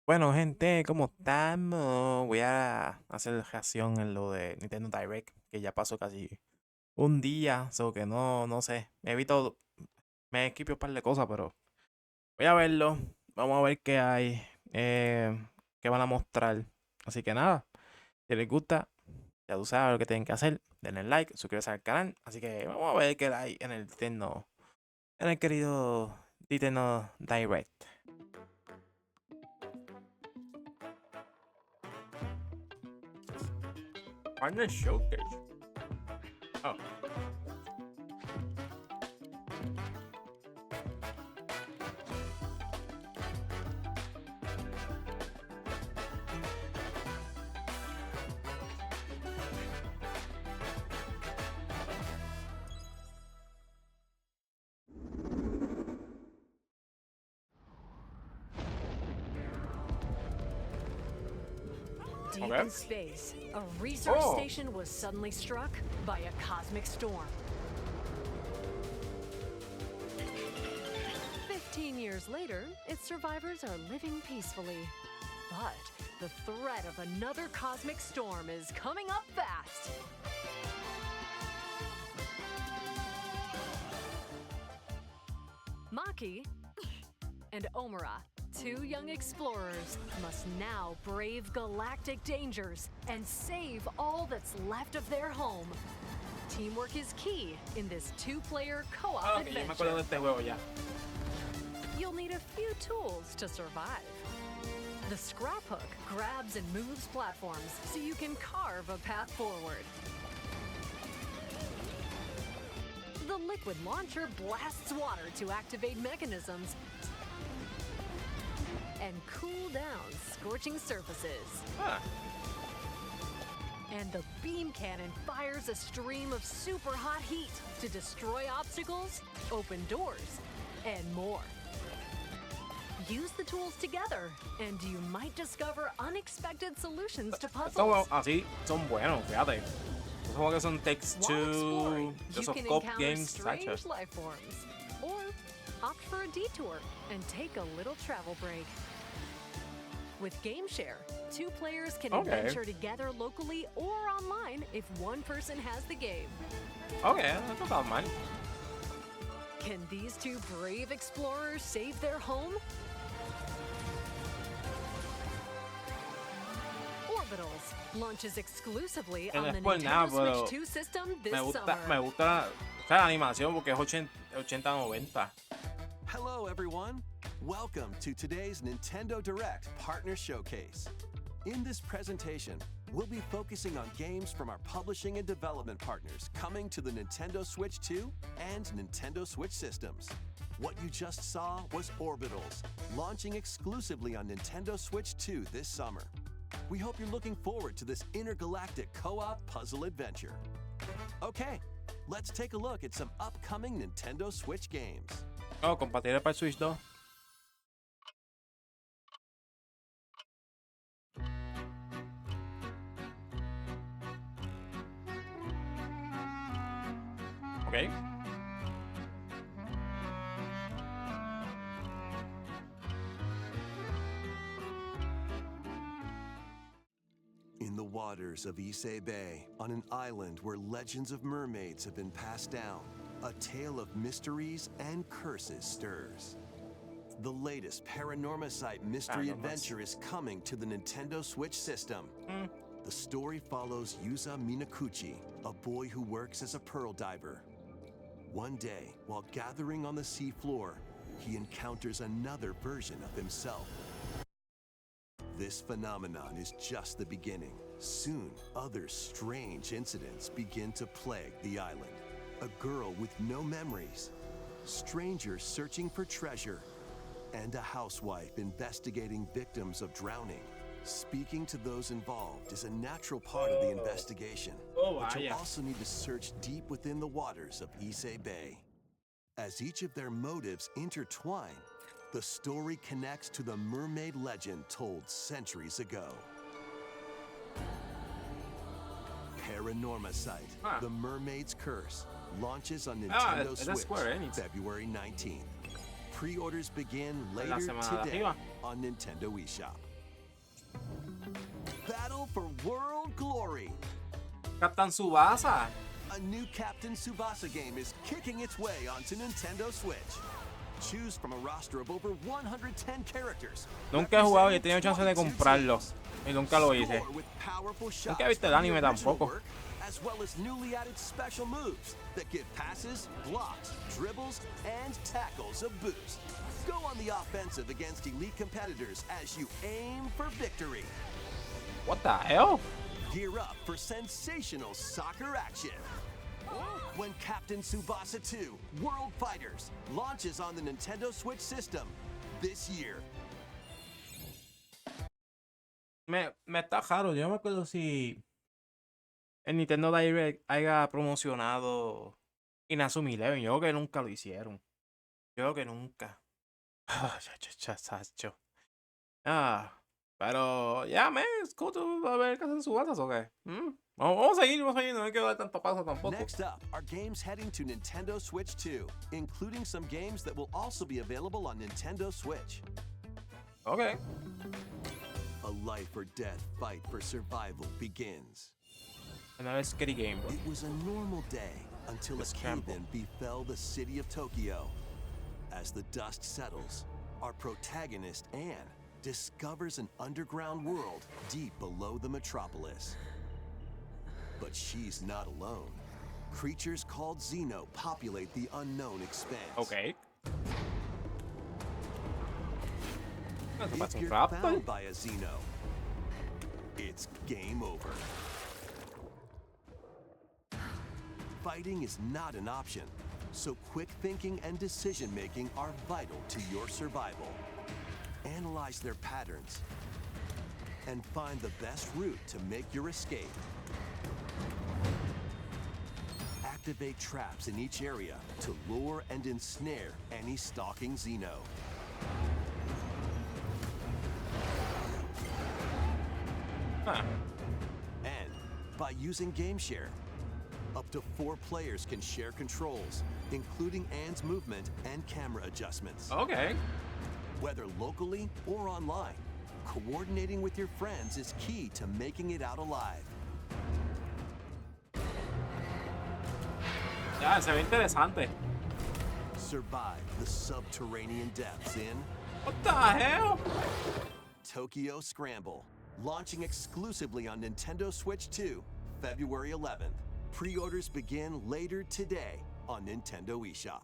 Bueno, gente, ¿cómo estamos? Voy a hacer reacción en lo de Nintendo Direct, que ya pasó casi un día, so que no sé. Me evito, me esquipo un par de cosas, pero voy a verlo. Vamos a ver qué hay, eh, qué van a mostrar. Así que nada, si les gusta, ya tú sabes lo que tienen que hacer. Denle like, suscríbanse al canal. Así que vamos a ver qué hay en el Nintendo, en el querido Nintendo Direct. Partner Showcase. Oh. Deep Okay. in space, a research Oh. station was suddenly struck by a cosmic storm. 15 years later, its survivors are living peacefully. But the threat of another cosmic storm is coming up fast. Maki and Omura, two young explorers, must now brave galactic dangers and save all that's left of their home. Teamwork is key in this two-player co-op Ah, ok, yo me acuerdo adventure. de este juego ya. You'll need a few tools to survive. The scrap hook grabs and moves platforms so you can carve a path forward. The liquid launcher blasts water to activate mechanisms and cool down scorching surfaces. Ah, And the beam cannon fires a stream of super hot heat to destroy obstacles, open doors, and more. Use the tools together, and you might discover unexpected solutions to estos juegos puzzles. así son buenos, fíjate. Estos juegos que son Takes While Two, exploring, de you esos can cop encounter games, strange ¿sabes? life forms, or opt for a detour and take a little travel break. With GameShare, two players can Okay. adventure together locally or online if one person has the game. Ok, no está mal. Can these two brave explorers save their home? Orbitals launches exclusively No on the es por nada, Nintendo pero Switch 2 system this me gusta summer. o sea, la animación porque es 80-90. Hello, everyone. Welcome to today's Nintendo Direct Partner Showcase. In this presentation, we'll be focusing on games from our publishing and development partners coming to the Nintendo Switch 2 and Nintendo Switch systems. What you just saw was Orbitals, launching exclusively on Nintendo Switch 2 this summer. We hope you're looking forward to this intergalactic co-op puzzle adventure. Okay, let's take a look at some upcoming Nintendo Switch games. Oh, compatible para el Switch 2. Ok. In the waters of Issei Bay, on an island where legends of mermaids have been passed down, a tale of mysteries and curses stirs. The latest Paranormasight mystery Paranormas. adventure is coming to the Nintendo Switch system. The story follows Yuza Minakuchi, a boy who works as a pearl diver. One day, while gathering on the seafloor, he encounters another version of himself. This phenomenon is just the beginning. Soon, other strange incidents begin to plague the island. A girl with no memories, strangers searching for treasure, and a housewife investigating victims of drowning. Speaking to those involved is a natural part of the investigation, Oh, but you'll vaya. also need to search deep within the waters of Issei Bay. As each of their motives intertwine, the story connects to the mermaid legend told centuries ago. Paranormasight, Ah. The Mermaid's Curse, launches on Ah, Nintendo es de Switch Square Enix. February 19th. Pre-orders begin La later semana de today arriba. on Nintendo eShop. for world glory. Captain Tsubasa. A new Captain Tsubasa game is kicking its way onto Nintendo Switch. Choose from a roster of over 110 characters. Nunca he jugado y he tenido chance de comprarlo. Y nunca lo hice. Nunca he visto el anime tampoco. As well as newly added special moves that give passes, blocks, dribbles, and tackles a boost. Go on the offensive against elite competitors as you aim for victory. What the hell? Gear up for sensational soccer action. When Captain Tsubasa 2 World Fighters launches on the Nintendo Switch system this year. Me está raro. Yo no me acuerdo si el Nintendo Direct haya promocionado Inazuma Eleven. Yo creo que nunca lo hicieron. Yo creo que nunca. Chacho. Pero ya, man, es cool to ver qué hacen Subasas o qué. Vamos a seguir, no hay que dar tanto paso tampoco. Next up are games heading to Nintendo Switch 2, including some games that will also be available on Nintendo Switch. Okay. A life or death fight for survival begins. Another scary game. It was a normal day until a cave-in befell the city of Tokyo. As the dust settles, our protagonist, Anne, discovers an underground world deep below the metropolis. But she's not alone. Creatures called Xeno populate the unknown expanse. Okay. If you're found by a Xeno, it's game over. Fighting is not an option, so quick thinking and decision-making are vital to your survival. Analyze their patterns and find the best route to make your escape. Activate traps in each area to lure and ensnare any stalking Xeno. And by using Game Share, up to 4 players can share controls, including Anne's movement and camera adjustments. Okay. Whether locally or online, coordinating with your friends is key to making it out alive. Ya, se ve interesante. Survive the subterranean depths in What the hell? Tokyo Scramble, launching exclusively on Nintendo Switch 2, February 11th. Pre-orders begin later today on Nintendo eShop.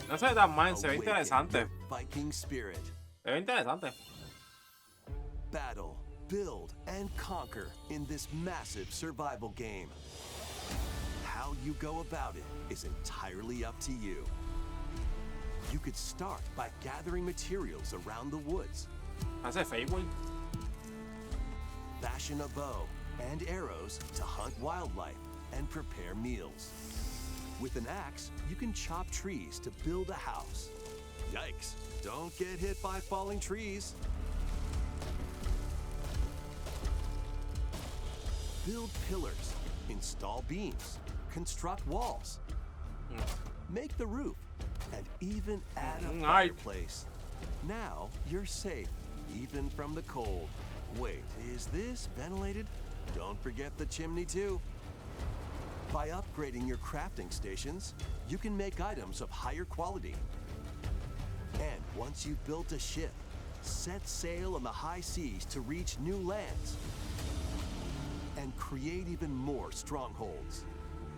No se ve tan mal, se ve Awaken interesante. your Viking spirit. Se ve interesante. Battle, build, and conquer in this massive survival game. How you go about it is entirely up to you. You could start by gathering materials around the woods. Hace Facebook. Fashion a bow and arrows to hunt wildlife and prepare meals. With an axe, you can chop trees to build a house. Yikes, don't get hit by falling trees. Build pillars, install beams, construct walls, make the roof, and even add a fireplace. Now you're safe, even from the cold. Wait, is this ventilated? Don't forget the chimney too. By upgrading your crafting stations, you can make items of higher quality. And once you've built a ship, set sail on the high seas to reach new lands and create even more strongholds.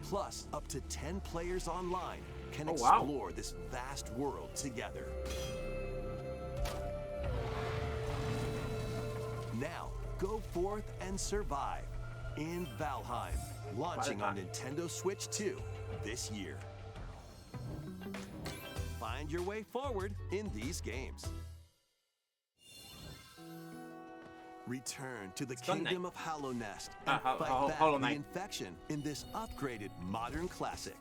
Plus, up to 10 players online can explore this vast world together. Now, go forth and survive in Valheim, launching on Nintendo Switch 2 this year. Find your way forward in these games. Return to the kingdom of Hollow Nest and fight back the infection in this upgraded modern classic.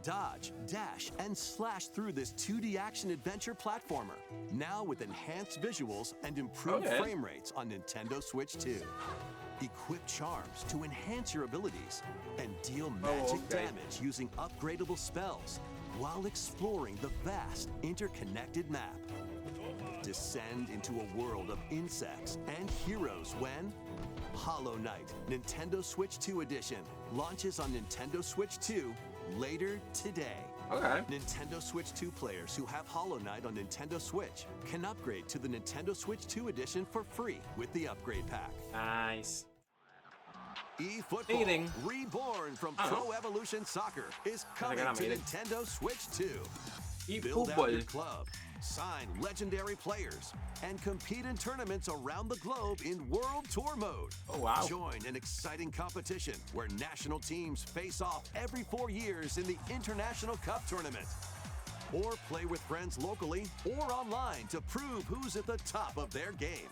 Dodge, dash, and slash through this 2D action adventure platformer, now with enhanced visuals and improved frame rates on Nintendo Switch 2. Equip charms to enhance your abilities and deal magic damage using upgradable spells while exploring the vast interconnected map. Descend into a world of insects and heroes when Hollow Knight Nintendo Switch 2 Edition launches on Nintendo Switch 2 later today. Okay. Nintendo Switch 2 players who have Hollow Knight on Nintendo Switch can upgrade to the Nintendo Switch 2 Edition for free with the upgrade pack. Nice. eFootball, Eating. reborn from Oh. Pro Evolution Soccer, is coming to eating. Nintendo Switch 2. Build out your eFootball. club, sign legendary players, and compete in tournaments around the globe in World Tour mode. Oh, wow. Join an exciting competition where national teams face off every 4 years in the International Cup Tournament. Or play with friends locally or online to prove who's at the top of their game.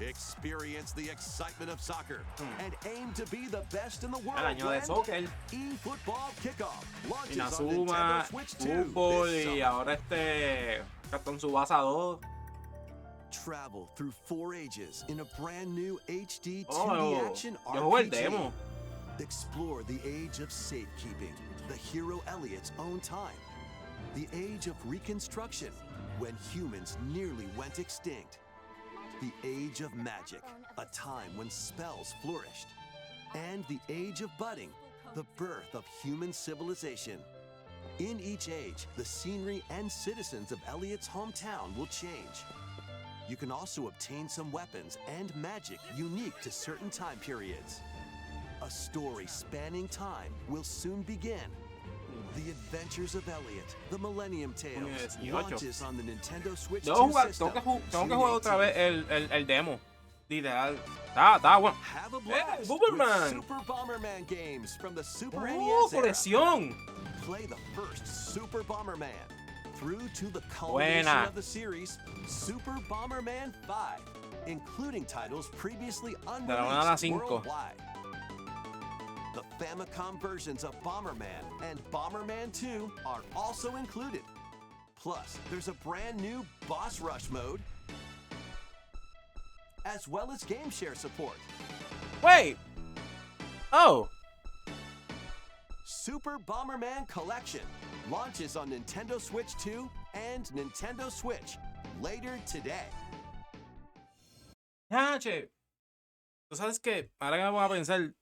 Experience the excitement of soccer and aim to be the best in the world. El año de when soccer. eFootball Kickoff launches on Inazuma, Nintendo Switch 2 fútbol this y summer. ahora Captain Tsubasa 2. Travel through 4 ages in a brand new HD 2D Oh, action yo jugué el RPG. demo. Explore the age of safekeeping, the hero Elliot's own time. The age of reconstruction, when humans nearly went extinct. The age of magic, a time when spells flourished. And the age of budding, the birth of human civilization. In each age, the scenery and citizens of Elliot's hometown will change. You can also obtain some weapons and magic unique to certain time periods. A story spanning time will soon begin. The Adventures of Elliot, the Millennium Tales, 18. launches on the Nintendo Switch 2 Tengo system. que June jugar otra 18th. vez el demo. Literal. Está bueno. Have a blast Bomberman. with Super Bomberman games from the Super Oh, NES era. colección. Play the first Super Bomberman through to the culmination Buena. of the series, Super Bomberman 5, including titles previously la 1 a la unreleased 5. worldwide. The Famicom versions of Bomberman and Bomberman 2 are also included. Plus, there's a brand new Boss Rush mode, as well as game share support. Wait. Oh. Super Bomberman Collection launches on Nintendo Switch 2 and Nintendo Switch later today. Ya, che. Tú sabes que, ahora que me voy a pensar,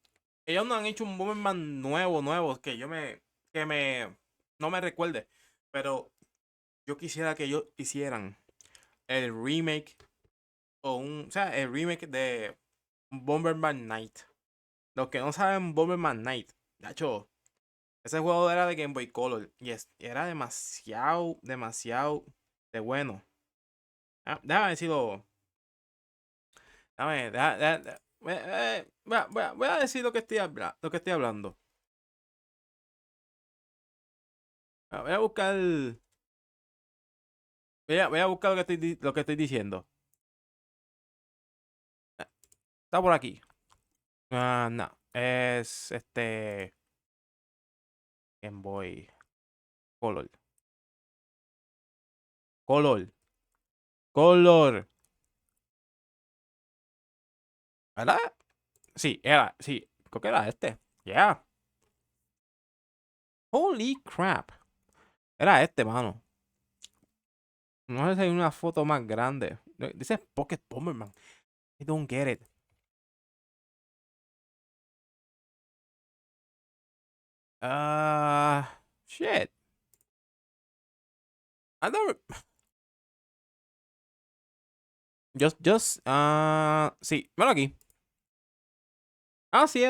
ellos no han hecho un Bomberman nuevo, que no me recuerde. Pero yo quisiera que ellos hicieran el remake o el remake de Bomberman Knight. Los que no saben Bomberman Knight, de hecho, ese juego era de Game Boy Color y era demasiado de bueno. Déjame decirlo. Voy a decir lo que estoy hablando. Voy a buscar. Voy a buscar lo que estoy diciendo. Está por aquí. No. Es Game Boy Color. ¿Verdad? Sí, creo que era este. Yeah. Holy crap. Era mano. No sé si hay una foto más grande. Dice Pocket Bomberman. I don't get it. Shit. I don't. Sí, bueno, aquí. Sí,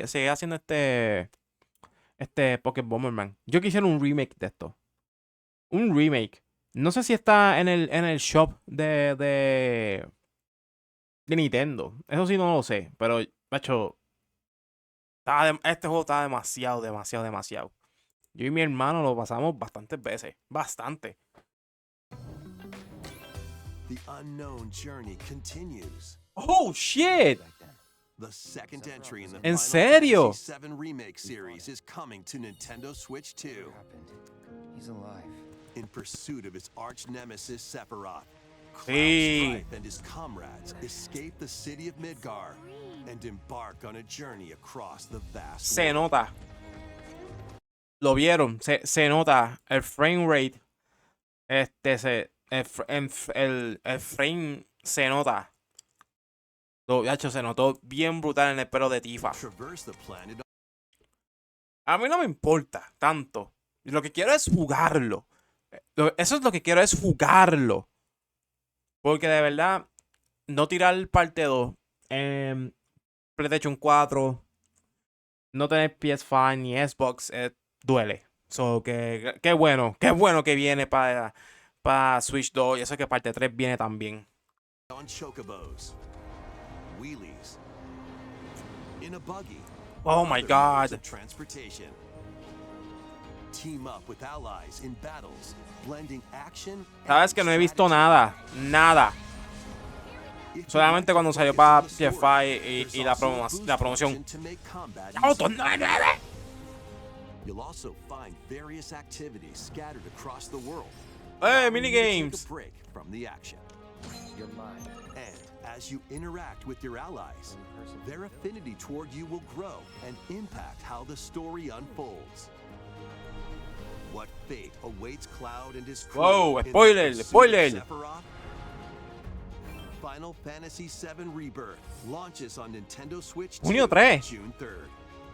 sigue haciendo este Pocket Bomberman. Yo quisiera un remake de esto. Un remake. No sé si está en el shop de Nintendo. Eso sí no lo sé. Pero, macho, este juego está demasiado. Yo y mi hermano lo pasamos bastantes veces. Bastante. The unknown journey continues. Oh, shit. The second entry in the ¿En Final serio? Fantasy VII Remake series is coming to Nintendo Switch 2. He's alive. In pursuit of his arch nemesis Sephiroth, Cloud Sí. Strife and his comrades escape the city of Midgar and embark on a journey across the vast Se world. nota. Lo vieron. Se nota. El frame rate. el frame se nota. De hecho, se notó bien brutal en el pelo de Tifa. Traverse the planet. A mí no me importa tanto. Lo que quiero es jugarlo. Eso es lo que quiero, es jugarlo. Porque de verdad, no tirar parte 2 en PlayStation 4, no tener PS5 ni Xbox, duele. So, qué bueno que viene para Switch 2. Y eso que parte 3 viene también. On chocobos, wheelies, in a buggy. Oh my other modes God. of transportation. Team up with allies in battles, blending action. Sabes que no he visto nada. Nada. Solamente cuando salió para PS5 y la promoción. ¡Ya, 9! You'll also find various activities scattered across the world. ¡Eh, allowing you to minigames! take a break from the action. You're mine. And as you interact with your allies, their affinity toward you will grow and impact how the story unfolds. What fate awaits Cloud and his crew? Whoa, in the spoiler, pursuit of spoiler. Sephiroth? Final Fantasy VII Rebirth launches on Nintendo Switch 2 Junio 3. June 3rd.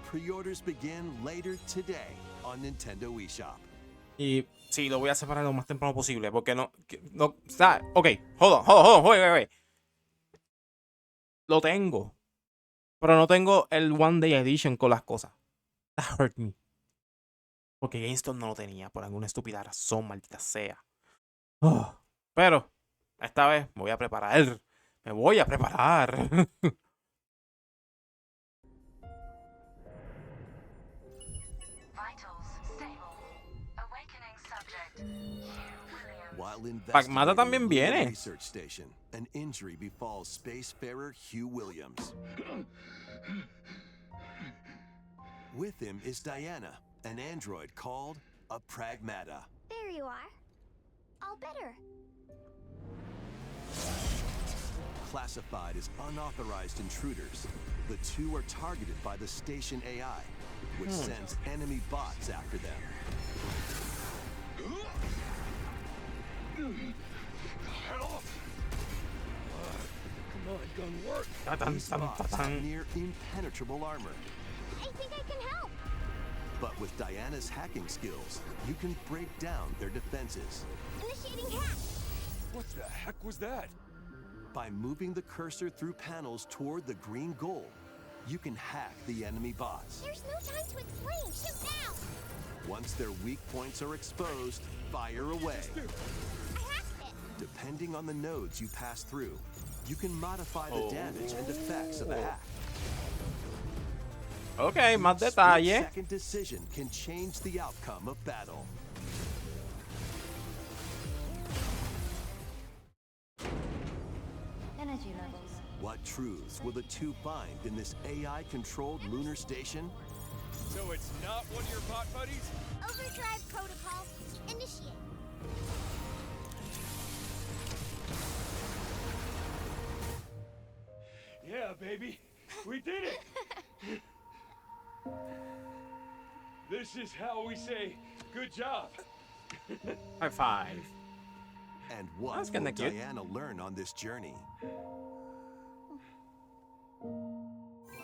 Pre-orders begin later today on Nintendo eShop. Y sí, lo voy a separar lo más temprano posible. Porque no. O sea, ok, hold on, wait. Lo tengo. Pero no tengo el One Day Edition con las cosas. That hurt me. Porque GameStop no lo tenía por alguna estúpida razón, maldita sea. Pero esta vez me voy a preparar. Me voy a preparar. Vitals stable. Awakening subject. Hugh Williams. While Pacmata también investigating viene. a research station, an injury befalls spacefarer Hugh Williams. With him is Diana, an android called a Pragmata. There you are. All better. Classified as unauthorized intruders, the two are targeted by the station AI, which sends enemy bots after them. These bots have near impenetrable armor, I think I can help. but with Diana's hacking skills, you can break down their defenses. Initiating hack. What the heck was that? By moving the cursor through panels toward the green goal, you can hack the enemy bots. There's no time to explain. Shoot now. Once their weak points are exposed, fire away. I hacked it. Depending on the nodes you pass through, you can modify the damage and effects of the hack. Ok, más detalle. Second decision can change the outcome of battle. Energy levels. What truths will the two find in this AI-controlled lunar station? So it's not one of your bot buddies? Overdrive protocol. Initiate. Yeah, baby. We did it! This is how we say good job. High five. And what That's will kinda cute. Diana learn on this journey?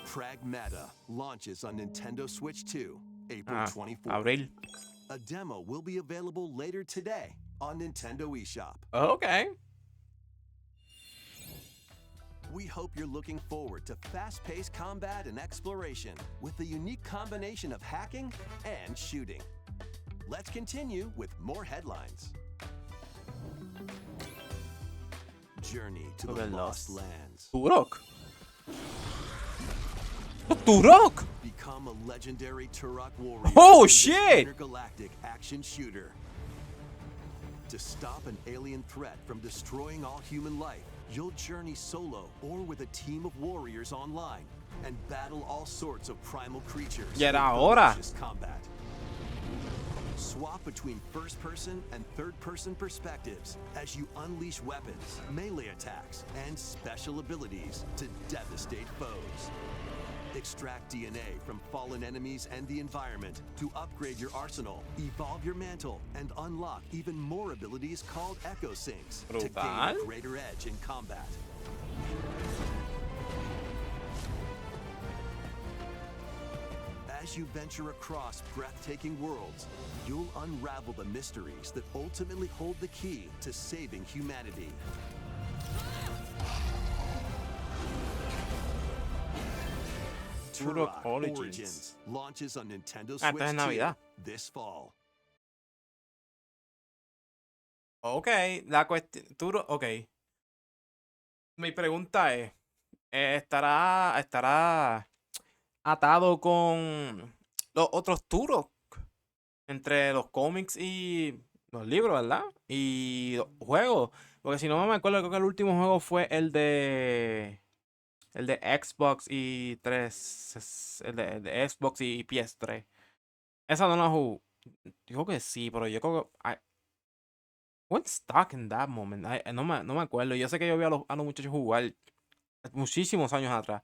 Pragmata launches on Nintendo Switch 2, April 24th. Abril. A demo will be available later today on Nintendo eShop. Ok. We hope you're looking forward to fast-paced combat and exploration with a unique combination of hacking and shooting. Let's continue with more headlines. Journey to the Lost Lands. Turok. Turok. Become a legendary Turok warrior. Oh, in this shit! Intergalactic action shooter. To stop an alien threat from destroying all human life, you'll journey solo or with a team of warriors online and battle all sorts of primal creatures. Ya era in hora. ferocious combat. Swap between first-person and third-person perspectives as you unleash weapons, melee attacks, and special abilities to devastate foes. Extract DNA from fallen enemies and the environment to upgrade your arsenal, evolve your mantle, and unlock even more abilities called Echo Sinks to gain a Brutal. greater edge in combat. As you venture across breathtaking worlds, you'll unravel the mysteries that ultimately hold the key to saving humanity. Turok Turok Origins launches on Nintendo Ah, Switch esta es 2 Navidad. this fall. Ok, la cuestión. Ok. Mi pregunta es: ¿estará atado con los otros Turok? Entre los cómics y los libros, ¿verdad? Y los juegos. Porque si no me acuerdo, creo que el último juego fue el de. El de Xbox y 3. El de Xbox y PS3. Esa no la jugué. Digo que sí, pero yo creo que. I went stuck in that moment. No me acuerdo. Yo sé que yo vi a los muchachos jugar muchísimos años atrás.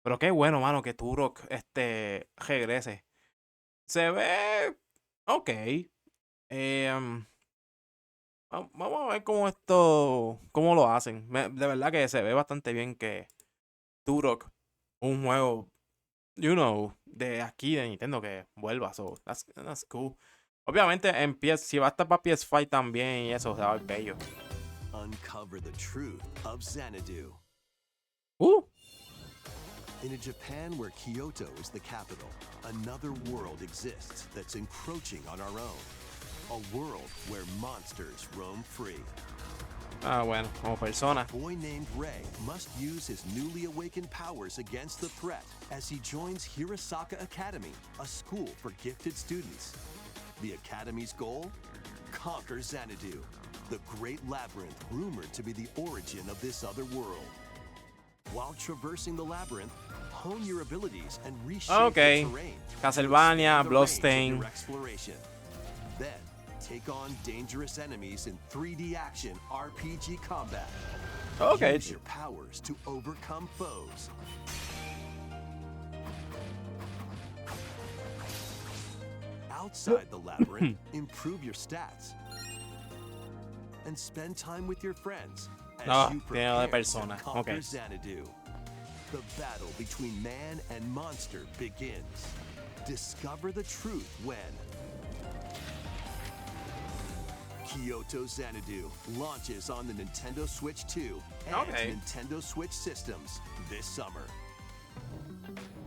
Pero qué bueno, mano, que Turok regrese. Se ve. Ok. Vamos a ver cómo lo hacen. De verdad que se ve bastante bien que Turok, un juego, de aquí de Nintendo que vuelva. So, that's cool. Obviamente si va a estar para PS5 también y eso, se va a ver bello. Uncover the truth of Xanadu. Uh, In a Japan where Kyoto is the capital, another world exists that's encroaching on our own. A world where monsters roam free. bueno, como persona. A boy named Ray must use his newly awakened powers against the threat as he joins Hirasaka Academy, a school for gifted students. The Academy's goal? Conquer Xanadu, the great labyrinth rumored to be the origin of this other world. While traversing the labyrinth, hone your abilities and reshape Okay. the terrain. Castlevania, Expand the range of Bloodstain. your exploration. Then, take on dangerous enemies in 3D action RPG combat. Ok. Use your powers to overcome foes. Outside the labyrinth, improve your stats. And spend time with your friends as Ah, you tiene lo de prepare persona. to conquer Ok. Xanadu. The battle between man and monster begins. Discover the truth when Kyoto Xanadu launches on the Nintendo Switch 2 and Okay. Nintendo Switch systems this summer.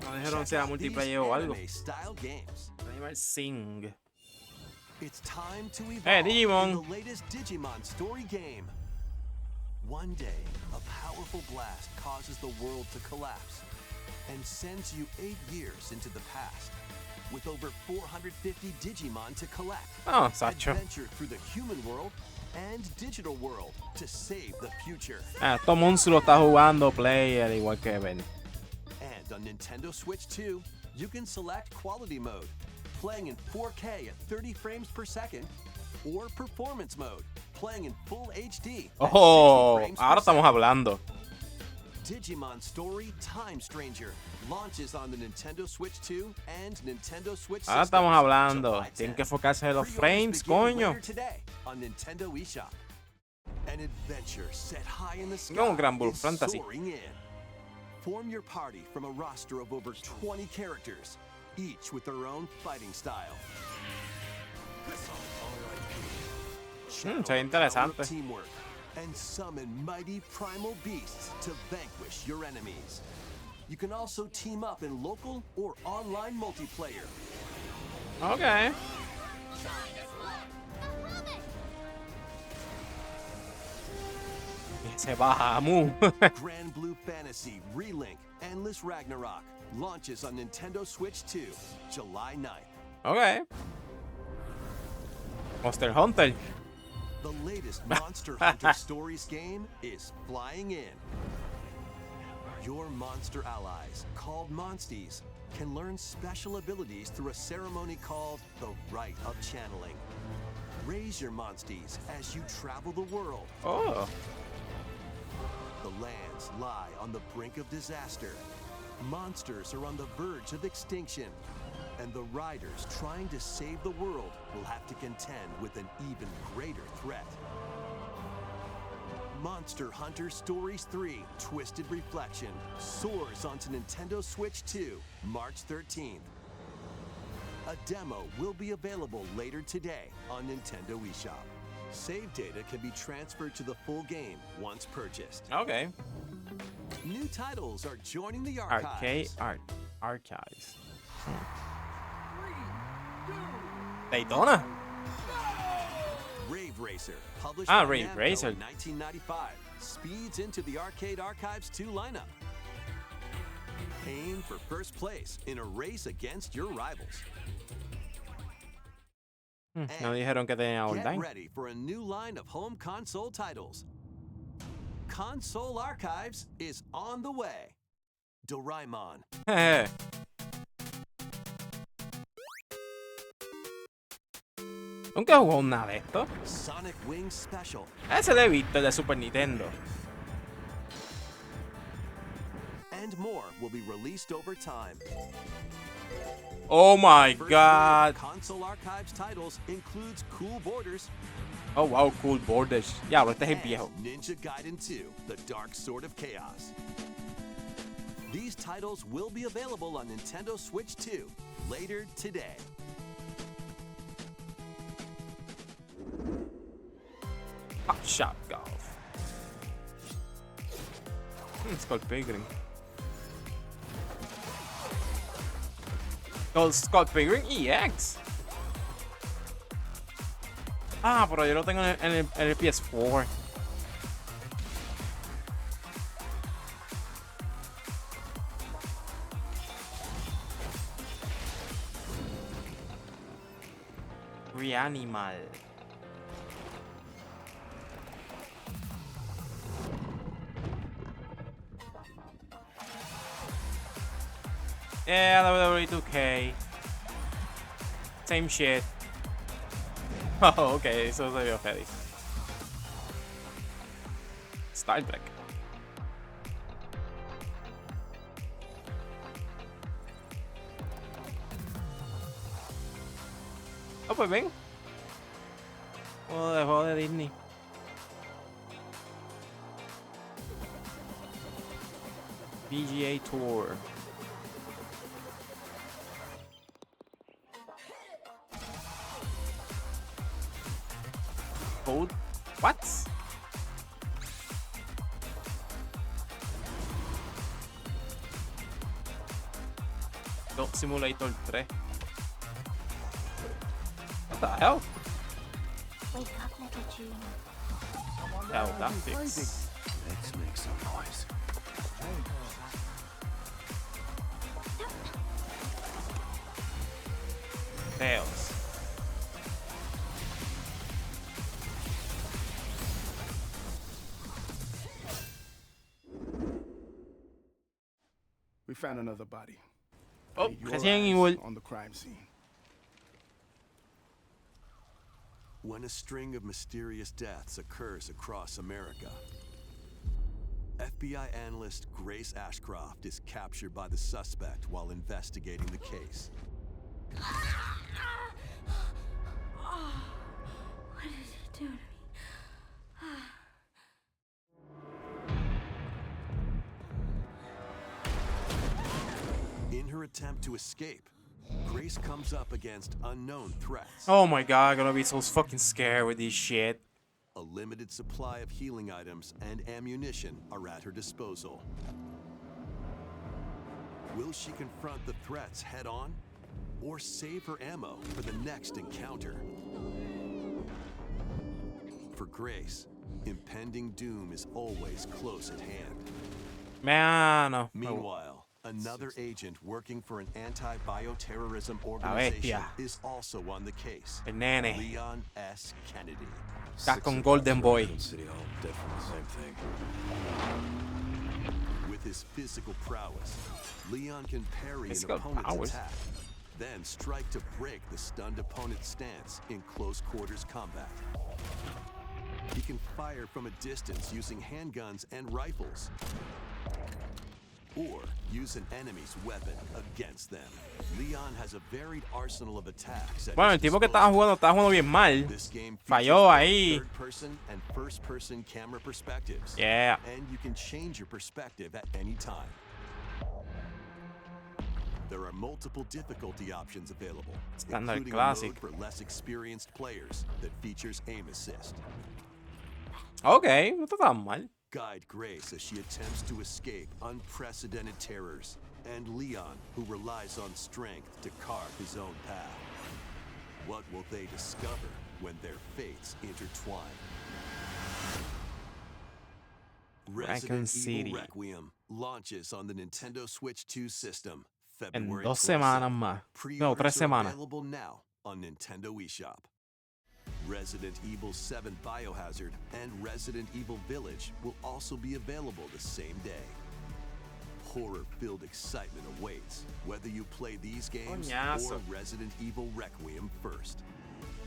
No dijeron si Check era out these multiplayer o algo. anime-style games. Animal Sing. It's time to evolve Digimon. in the latest Digimon story game. One day, a powerful blast causes the world to collapse and sends you 8 years into the past. With over 450 Digimon to collect, Oh, Sacho. adventure through the human world and digital world to save the future. Todo monstruo está jugando player igual que Ben. And on Nintendo Switch 2, you can select Quality Mode, playing in 4K at 30 frames per second, or Performance Mode, playing in full HD at 60 Oh, frames per ahora estamos second. hablando. Digimon Story Time Stranger launches on the Nintendo Switch 2 and Nintendo Switch Ahora systems estamos hablando. July Tienen 10. que enfocarse en los Pre-orders frames, begin coño. later today on Nintendo eShop. An adventure set high in the sky Como Gran Blue is Fantasy. soaring in. Form your party from a roster of over 20 characters, each with their own fighting style. Channel se ve the power of interesante. teamwork and summon mighty primal beasts to vanquish your enemies. You can also team up in local or online multiplayer. Ok. Se baja, Mu. Grand Blue Fantasy Relink Endless Ragnarok launches on Nintendo Switch 2, July 9th. Ok. Monster Hunter. The latest Monster Hunter Stories game is flying in. Your monster allies, called Monsties, can learn special abilities through a ceremony called the Rite of Channeling. Raise your Monsties as you travel the world. Oh. The lands lie on the brink of disaster. Monsters are on the verge of extinction, and the riders trying to save the world will have to contend with an even greater threat. Monster Hunter Stories 3 Twisted Reflection soars onto Nintendo Switch 2, March 13th. A demo will be available later today on Nintendo eShop. Save data can be transferred to the full game once purchased. Okay. New titles are joining the Arcade archives. archives. Daytona. Rave Racer, published Ah, by Rave Namco Racer. in 1995, speeds into the Arcade Archives 2 lineup. Aim for first place in a race against your rivals. No dijeron que tenía Get online. ready for a new line of home console titles. Console Archives is on the way. Doraemon, Jeje. Nunca jugó nada de esto. Sonic Wings Special, Ese lo he visto, el de Super Nintendo. and more will be released over time. Oh my First god. wave of Console Archives titles includes Cool Borders, Oh wow, Cool Borders. Diablo, este es el and viejo. Ninja Gaiden 2, The Dark Sword of Chaos. These titles will be available on Nintendo Switch 2 later today. Hot Shot Golf. Scott Pilgrim. Scott Pilgrim EX. Ah, pero yo lo tengo en el PS4. Reanimal. Yeah, WWE 2K. Same shit. Oh, okay, eso se vio feliz. Star Trek. Oh, pues ven. Juego de Disney. PGA Tour. Code? What? Dog Simulator 3. What the hell? Wake up, little June. Hell, that fix. Let's make some noise. Tails. We found another body. Oh, Your Resident eyes Evil. on the crime scene. When a string of mysterious deaths occurs across America, FBI analyst Grace Ashcroft is captured by the suspect while investigating the case. What did you do to me? In her attempt to escape, Grace comes up against unknown threats. Oh my god, I'm gonna be so fucking scared with this shit. A limited supply of healing items and ammunition are at her disposal. Will she confront the threats head on, or save her ammo for the next encounter? For Grace, impending doom is always close at hand. Mano. Meanwhile, another agent working for an anti-bioterrorism organization is also on the case. El nene. Leon S. Kennedy. Está con Golden Boy. City Hall, definitely the same thing. With his physical prowess, Leon can parry an Physical opponent's prowess? attack, then strike to break the stunned opponent's stance in close quarters combat. He can fire from a distance using handguns and rifles. or use an enemy's weapon against them. Leon has a varied arsenal of attacks at Bueno, el his tipo que disposal. estaba jugando bien mal. This game Falló features ahí. both third-person and first-person camera perspectives. Yeah. And you can change your perspective at any time. There are multiple difficulty options available, Standard including classic. a mode for less experienced players that features aim assist. Ok, no está tan mal. Guide Grace as she attempts to escape unprecedented terrors, and Leon, who relies on strength to carve his own path. What will they discover when their fates intertwine? Resident City. Evil Requiem launches on the Nintendo Switch 2 system En February 2 27th. semanas más. No, 3 Pre-orders are semanas. available now on Nintendo eShop. Resident Evil 7 Biohazard and Resident Evil Village will also be available the same day. Horror-filled excitement awaits whether you play these games Coñazo. or Resident Evil Requiem first.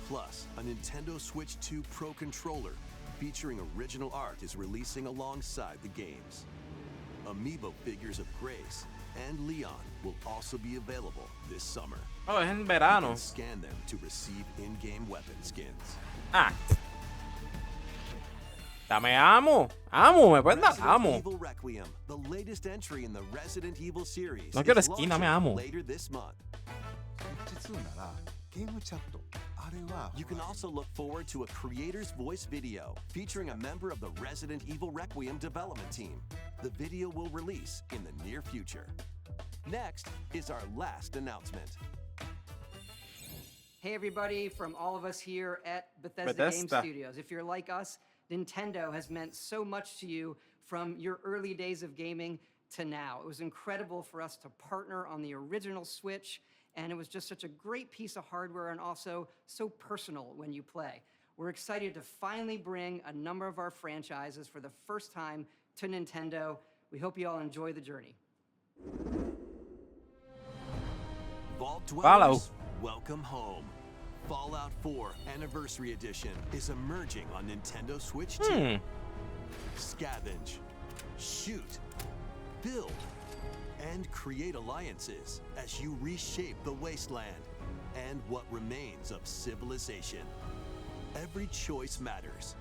Plus, a Nintendo Switch 2 Pro controller featuring original art is releasing alongside the games. Amiibo figures of Grace and Leon will also be available this summer. Oh, es en You verano. can scan them to receive in-game weapon skins. Ah. Dame amo. Amo, me pueden dar Resident amo. Evil Requiem, the latest entry in the Resident Evil series, No quiero is skin, dame launching amo. later this month. You can also look forward to a creator's voice video featuring a member of the Resident Evil Requiem development team. The video will release in the near future. Next is our last announcement. Hey everybody, from all of us here at Bethesda Game Bethesda. Studios. If you're like us, Nintendo has meant so much to you from your early days of gaming to now. It was incredible for us to partner on the original Switch, and it was just such a great piece of hardware and also so personal when you play. We're excited to finally bring a number of our franchises for the first time to Nintendo. We hope you all enjoy the journey. Vault Follow. Dwellers, welcome home. Fallout 4 Anniversary Edition is emerging on Nintendo Switch 2. Scavenge, shoot, build, and create alliances as you reshape the wasteland and what remains of civilization. Every choice matters.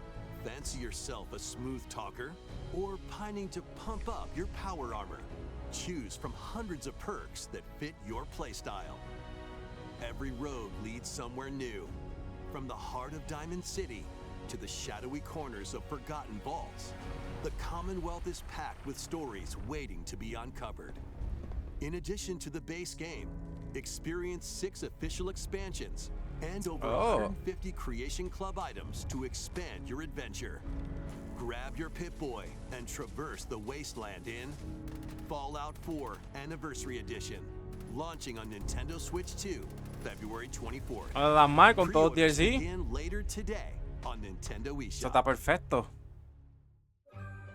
Fancy yourself a smooth talker or pining to pump up your power armor? Choose from hundreds of perks that fit your playstyle. Every road leads somewhere new, from the heart of Diamond City to the shadowy corners of forgotten vaults. The Commonwealth is packed with stories waiting to be uncovered. In addition to the base game, experience 6 official expansions and over 150 Creation Club items to expand your adventure. Grab your Pip-Boy and traverse the wasteland in Fallout 4 Anniversary Edition, launching on Nintendo Switch 2, February 24th. Nada mal con todo Pre-orders DLC. begin later today on Nintendo Eso eShop. está perfecto.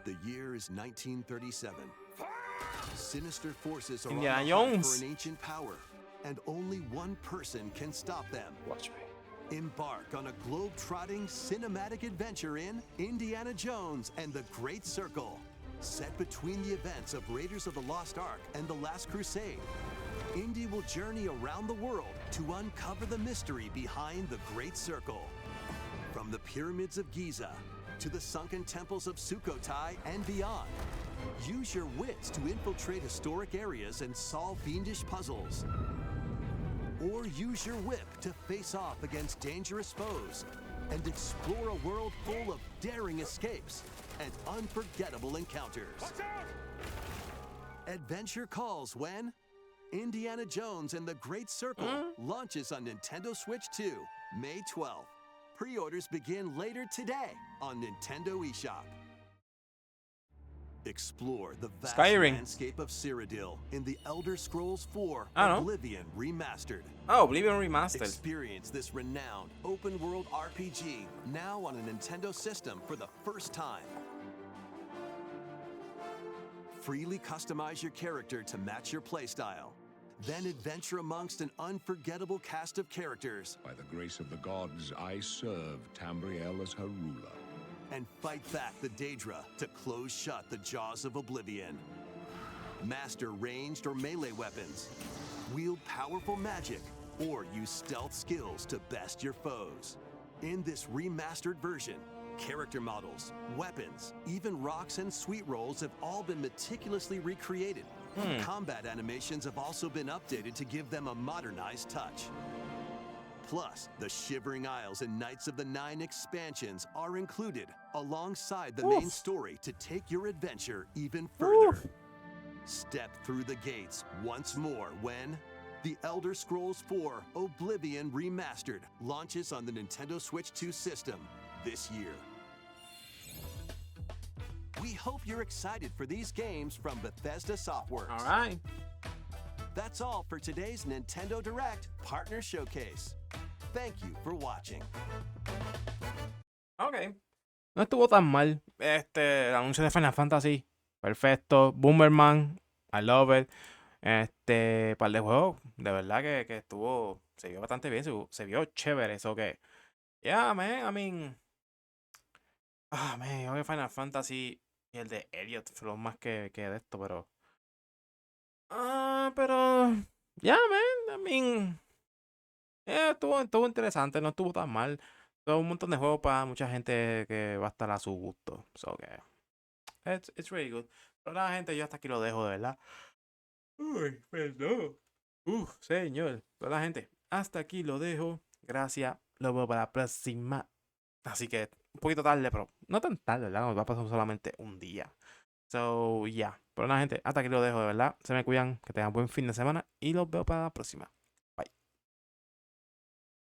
The year is 1937. Sinister forces are Indiana on the hunt Jones. for an ancient power, and only one person can stop them. Watch me. Embark on a globe-trotting cinematic adventure in Indiana Jones and the Great Circle. Set between the events of Raiders of the Lost Ark and The Last Crusade, Indy will journey around the world to uncover the mystery behind the Great Circle. From the pyramids of Giza to the sunken temples of Sukhothai and beyond, use your wits to infiltrate historic areas and solve fiendish puzzles. Or use your whip to face off against dangerous foes and explore a world full of daring escapes and unforgettable encounters. Adventure calls when Indiana Jones and the Great Circle launches on Nintendo Switch 2, May 12th. Pre-orders begin later today on Nintendo eShop. Explore the vast Skyrim. landscape of Cyrodiil in the Elder Scrolls 4 I don't know. Oblivion Remastered. Oh, Oblivion Remastered. Experience this renowned open-world RPG now on a Nintendo system for the first time. Freely customize your character to match your playstyle. Then adventure amongst an unforgettable cast of characters By the grace of the gods, I serve Tambriel as her ruler. and fight back the Daedra to close shut the jaws of Oblivion. master ranged or melee weapons, wield powerful magic, or use stealth skills to best your foes. In this remastered version, character models, weapons, even rocks and sweet rolls have all been meticulously recreated. Combat animations have also been updated to give them a modernized touch. Plus, the Shivering Isles and Knights of the Nine expansions are included alongside the main story to take your adventure even further. Step through the gates once more when The Elder Scrolls 4 Oblivion Remastered launches on the Nintendo Switch 2 system this year. We hope you're excited for these games from Bethesda Softworks. All right. That's all for today's Nintendo Direct Partner Showcase. Thank you for watching. Ok. No estuvo tan mal. El anuncio de Final Fantasy. Perfecto. Boomerman. I love it. Par de juegos. De verdad que estuvo. Se vio bastante bien. Se vio chévere. Eso que. Yeah, man. I mean. Man. Yo creo que Final Fantasy y el de Elliot fueron más que de esto, pero. Pero. Yeah, man. I mean. Estuvo interesante. No estuvo tan mal. Todo un montón de juegos para mucha gente que va a estar a su gusto. So que. It's really good. Pero nada, gente, yo hasta aquí lo dejo, de verdad. Uy, perdón. Señor. Pero la gente, hasta aquí lo dejo. Gracias. Lo veo para la próxima. Así que un poquito tarde, pero no tan tarde, ¿verdad? Nos va a pasar solamente un día. So, yeah. Pero nada, gente, hasta aquí lo dejo, de verdad. Se me cuidan, que tengan buen fin de semana y los veo para la próxima.